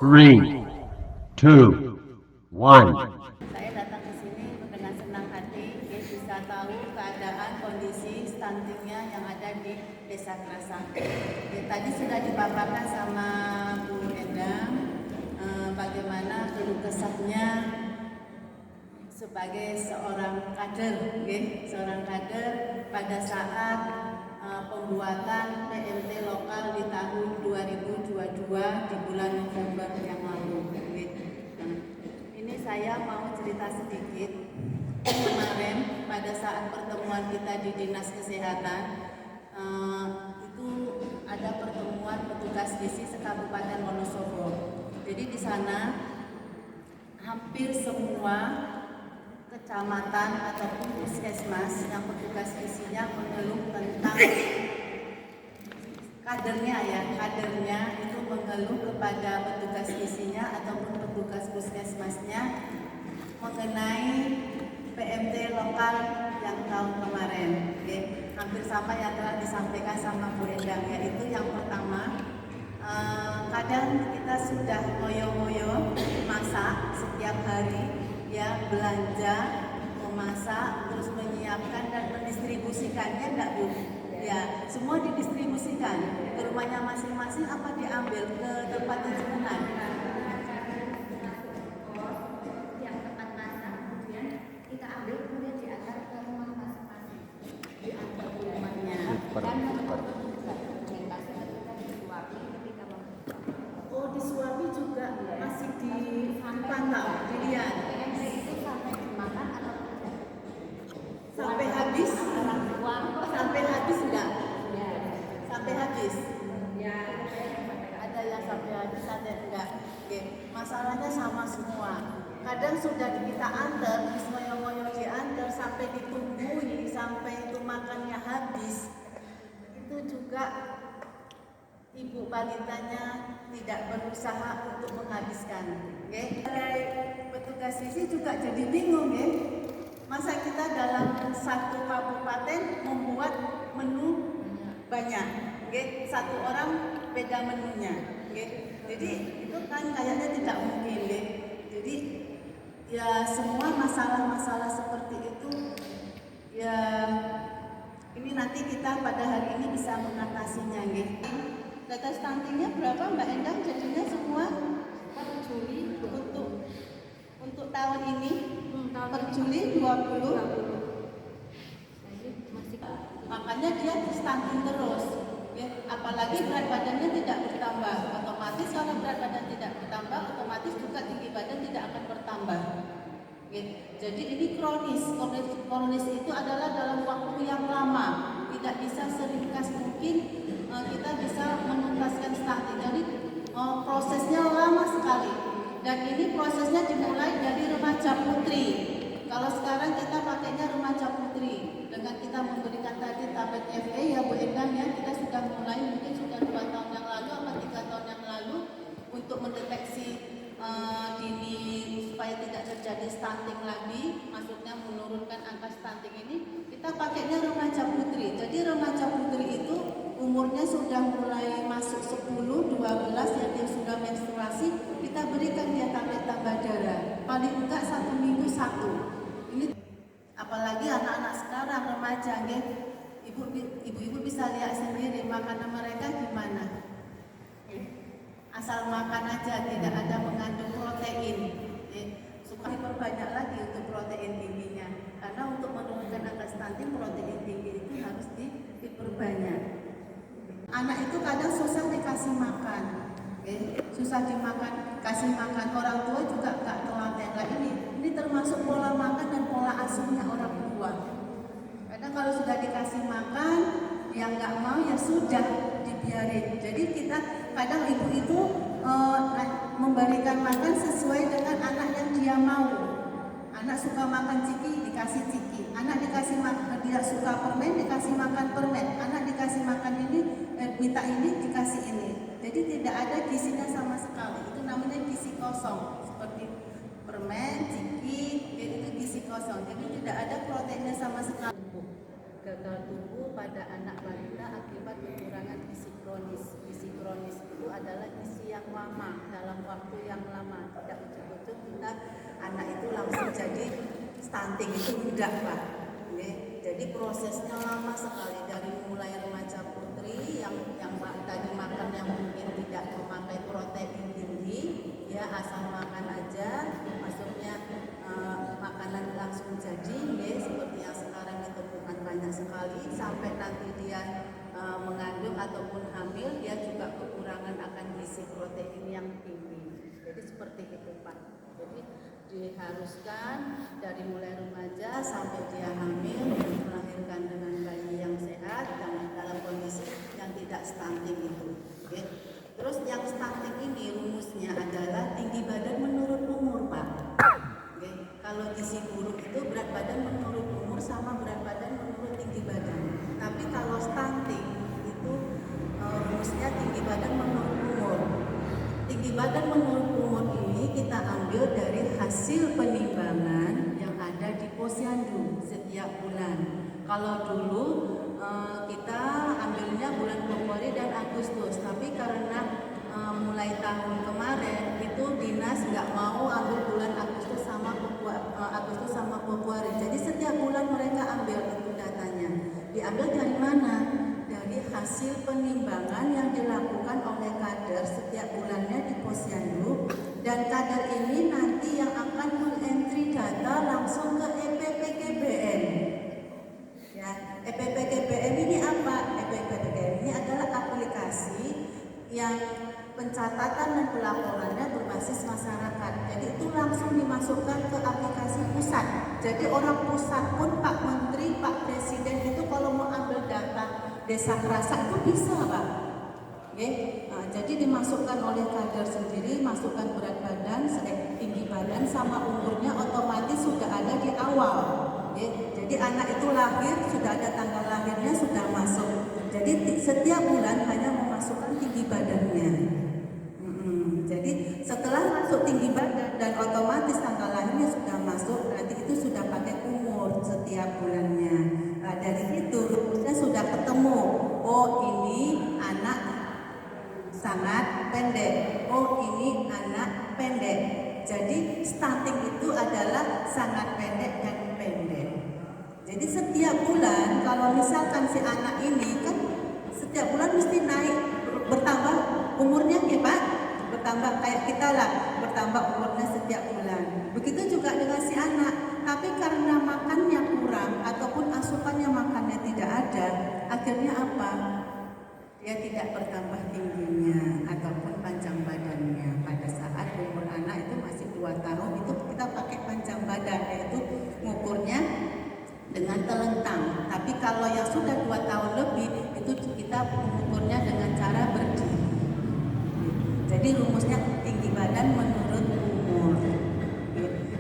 3, 2, 1. Saya datang ke sini dengan senang hati, bisa tahu keadaan kondisi stuntingnya yang ada di Desa Krasak. Tadi sudah dipaparkan sama Bu Endang bagaimana keluh kesahnya sebagai seorang kader pada saat pembuatan PMT lokal di tahun 2022 di bulan November yang lalu. Ini saya mau cerita sedikit. Kemarin pada saat pertemuan kita di Dinas Kesehatan itu ada pertemuan petugas gizi se-Kabupaten Wonosobo. Jadi di sana hampir semua kecamatan ataupun puskesmas yang petugas gizinya mengeluh tentang kadernya itu mengeluh kepada petugas gizinya ataupun petugas puskesmasnya mengenai PMT lokal yang tahun kemarin. Hampir sama yang telah disampaikan sama Bu Endang, yaitu yang pertama, kadang kita sudah ngoyo-ngoyo masak setiap hari, belanja, memasak, terus menyiapkan dan mendistribusikan, enggak Bu? Ya, semua didistribusikan ke rumahnya masing-masing apa diambil ke tempat jemputan? Yang tempat masak, kemudian kita ambil, kemudian diantar ke rumah masing-masing, diantar ke rumahnya dan disuapi juga masih dipantau, dilihat sampai habis enggak? Sampai habis? Ada yang sampai habis, ada yang enggak. Masalahnya sama semua. Kadang sudah kita antar, ngoyo-ngoyo diantar sampai ditungguin, sampai itu makannya habis. Itu juga ibu balitanya tidak berusaha untuk menghabiskan. Petugas gizi juga jadi bingung, masa kita dalam satu kabupaten membuat menu banyak, satu orang beda menunya, jadi itu kan kayaknya tidak mungkin, jadi ya semua masalah-masalah seperti itu ya ini nanti kita pada hari ini bisa mengatasinya. Data stuntingnya berapa Mbak Endang jadinya semua per Juli untuk tahun ini per Juli 20. Makanya dia stunting terus, apalagi berat badannya tidak bertambah. Otomatis kalau berat badan tidak bertambah, otomatis juga tinggi badan tidak akan bertambah. Jadi ini kronis itu adalah dalam waktu yang lama, tidak bisa seringkas mungkin kita bisa menuntaskan stunting. Jadi prosesnya lama sekali, dan ini prosesnya dimulai dari remaja putri. Kalau sekarang kita pakainya remaja putri dengan kita memberikan tadi tablet FA, ya Bu Endang, ya kita sudah mulai, mungkin sudah 2 tahun yang lalu atau 3 tahun yang lalu untuk mendeteksi dini supaya tidak terjadi stunting lagi, maksudnya menurunkan angka stunting ini, kita pakainya remaja putri. Jadi remaja putri itu umurnya sudah mulai masuk 10, 12, yang dia sudah menstruasi, kita berikan dia tablet tambah darah, paling enggak 1 minggu 1. Ini apalagi anak-anak sekarang remaja, ibu-ibu bisa lihat sendiri makanan mereka gimana. Asal makan aja, tidak ada mengandung protein. Supaya diperbanyak lagi untuk protein tingginya, karena untuk menurunkan angka stunting protein tinggi itu harus diperbanyak. Anak itu kadang susah dikasih makan, susah kasih makan. Orang tua juga gak telaten. Nah ini termasuk pola makan dan pola asuhnya orang tua. Kadang kalau sudah dikasih makan, yang nggak mau ya sudah dibiarin. Jadi kita kadang ibu itu memberikan makan sesuai dengan anak yang dia mau. Anak suka makan ciki, dikasih ciki. Anak dikasih makan, tidak suka permen, dikasih makan permen. Anak dikasih makan ini, minta ini, dikasih ini. Jadi tidak ada gizinya sama sekali. Itu namanya gizi kosong. Seperti permen, ciki, itu gizi kosong. Jadi tidak ada proteinnya sama sekali. Gagal tumbuh pada anak balita akibat kekurangan gizi kronis. Gizi kronis itu adalah gizi yang lama, dalam waktu yang lama. Tidak ujuk-ujuk kita anak itu langsung jadi stunting, itu enggak Pak. Oke. Jadi prosesnya lama sekali, dari mulai remaja putri yang tadi makan yang mungkin tidak memakai protein tinggi, ya asal makan aja, masuknya makanan langsung jadi, ya, seperti yang sekarang ditemukan banyak sekali, sampai nanti dia mengandung ataupun hamil, dia juga kekurangan akan gizi protein yang tinggi. Jadi seperti itu Pak. Jadi diharuskan dari mulai remaja sampai dia hamil melahirkan dengan bayi yang sehat dan dalam kondisi yang tidak stunting itu. Oke. Terus yang stunting ini rumusnya adalah tinggi badan menurut umur Pak. Oke. Kalau gizi buruk itu berat badan menurut umur sama berat badan menurut tinggi badan. Tapi kalau stunting itu rumusnya tinggi badan menurut umur. Tinggi badan menurut umur ini kita ambil dari hasil penimbangan yang ada di posyandu setiap bulan. Kalau dulu kita ambilnya bulan Februari dan Agustus, tapi karena mulai tahun kemarin itu dinas nggak mau ambil bulan Agustus sama Februari. Jadi setiap bulan mereka ambil itu datanya. Diambil dari mana? Dari hasil penimbangan yang dilakukan oleh kader setiap bulannya di posyandu, dan kader ini nanti yang akan mengentry data langsung ke EPPKBN. Ya, EPPKBN ini apa? EPPKBN ini adalah aplikasi yang pencatatan dan pelaporannya berbasis masyarakat. Jadi itu langsung dimasukkan ke aplikasi pusat. Jadi orang pusat pun, Pak Menteri, Pak Presiden itu kalau mau ambil data desa Kerasak itu bisa Pak. Oke. Nah, jadi dimasukkan oleh kader sendiri, masukkan berat badan, tinggi badan sama umurnya, otomatis sudah ada di awal. Oke. Jadi anak itu lahir sudah ada tanggal lahirnya, sudah masuk. Jadi setiap bulan hanya memasukkan tinggi badannya. Jadi setelah masuk tinggi badan dan otomatis tanggal lahirnya sudah masuk, nanti itu sudah pakai umur setiap bulannya. Nah, dari situ rumusnya sudah ketemu. Oh, ini anak sangat pendek. Oh, ini anak pendek. Jadi stunting itu adalah sangat pendek dan pendek. Jadi setiap bulan kalau misalkan si anak ini kan setiap bulan mesti naik, bertambah umurnya ya Pak, bertambah kayak kita lah, bertambah umurnya setiap bulan. Begitu juga dengan si anak, tapi karena makannya kurang ataupun asupannya makannya tidak ada, akhirnya apa? Dia tidak bertambah tingginya ataupun panjang badannya. Pada saat umur anak itu masih 2 tahun itu kita pakai panjang badan, yaitu ngukurnya dengan telentang. Tapi kalau yang sudah 2 tahun lebih itu kita mengukurnya dengan cara berdiri. Jadi rumusnya tinggi badan menurut umur.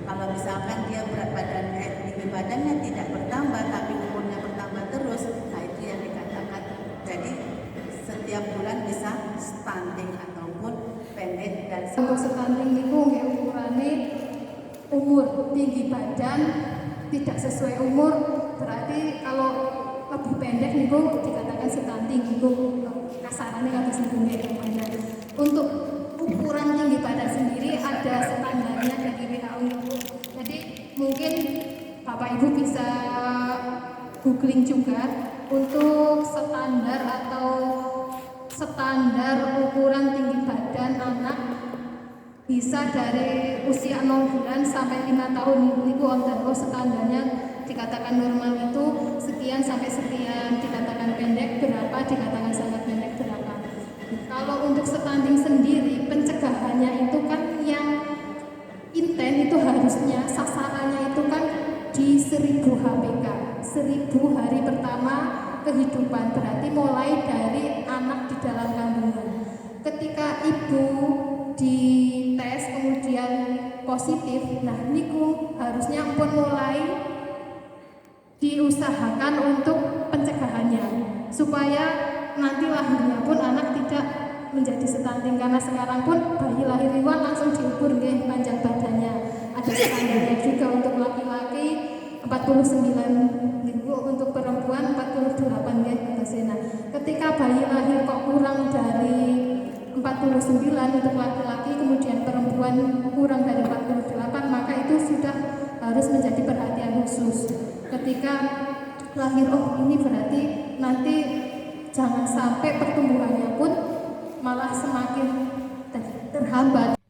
Kalau misalkan dia berat badannya, tinggi badannya tidak bertambah tapi umurnya bertambah terus, nah itu yang dikatakan. Jadi setiap bulan bisa stunting ataupun pendek. Dan untuk stunting itu ukurannya umur, tinggi badan tidak sesuai umur, berarti kalau lebih pendek nih dikatakan stunting itu kasarannya kata sendiri namanya. Untuk ukuran tinggi badan sendiri ada standarnya dari WHO. Jadi mungkin Bapak Ibu bisa googling juga untuk standar ukuran tinggi badan anak bisa dari usia 0 bulan sampai 5 tahun itu standarnya dikatakan normal itu sekian sampai sekian, dikatakan pendek berapa, dikatakan sangat pendek berapa. Kalau untuk stunting sendiri pencegahannya itu kan yang intent itu harusnya sasarannya itu kan di 1000 HPK, 1000 hari pertama kehidupan, berarti mulai dari anak di dalam kandungan. Ketika ibu dites kemudian positif, nah niku harusnya pun mulai diusahakan untuk pencegahannya supaya nanti lahirnya pun anak tidak menjadi stunting, karena sekarang pun bayi lahir iwan langsung diukur nggih panjang badannya. Ada standarnya juga untuk laki-laki 49 minggu, untuk perempuan 48 nggih. Nah, ketika bayi lahir kok kurang dari 48 49 untuk laki-laki, kemudian perempuan kurang dari 48, maka itu sudah harus menjadi perhatian khusus. Ketika lahir, oh ini berarti nanti jangan sampai pertumbuhannya pun malah semakin terhambat.